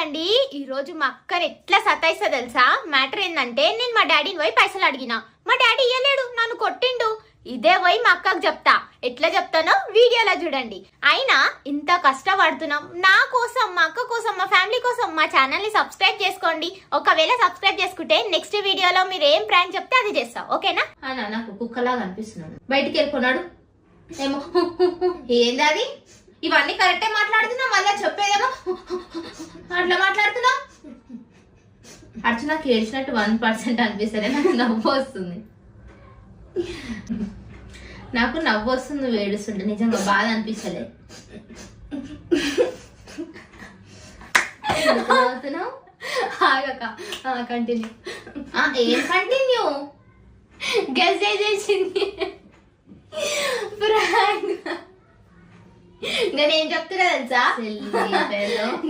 అండి ఈ రోజు మా అక్కని ఎట్లా సతాయిస్తా తెలుసా? మ్యాటర్ ఏంటంటే నేను మా డాడీని పోయి పైసలు అడిగినా, మా డాడీ ఇయ్యలేడు, నన్ను కొట్టిండు. ఇదే పోయి మా అక్కకు చెప్తా. ఎట్లా చెప్తానో వీడియోలో చూడండి. అయినా ఇంత కష్టపడుతున్నాం నా కోసం, మా అక్క కోసం, మా ఫ్యామిలీ కోసం. మా ఛానల్ ని సబ్స్క్రైబ్ చేసుకోండి. ఒకవేళ సబ్స్క్రైబ్ చేసుకుంటే నెక్స్ట్ వీడియోలో మీరు ఏం ప్రాంక్ చెప్తే అది చేస్తా, ఓకేనా? అన్న నాకు కుక్కలాగా అనిపిస్తున్నాడు. బయటికి వెళ్ళిపోన్నాడు ఏమో. ఏంది అది? ఇవన్నీ కరెక్టే మాట్లాడుతున్నా, మళ్ళీ చెప్పేదేమో అట్లా మాట్లాడుతున్నా. అర్చనకి ఏడ్చినట్టు 1% అనిపిస్తుంది. నాకు నవ్వు వస్తుంది, నాకు నవ్వు వస్తుంది. నువ్వు ఏడుస్తుంటే నిజంగా బాధ అనిపించలేదు. కంటిన్యూ. ఏం కంటిన్యూ? గెస్ చేసింది. నేనేం చెప్తున్నా తెలుసా?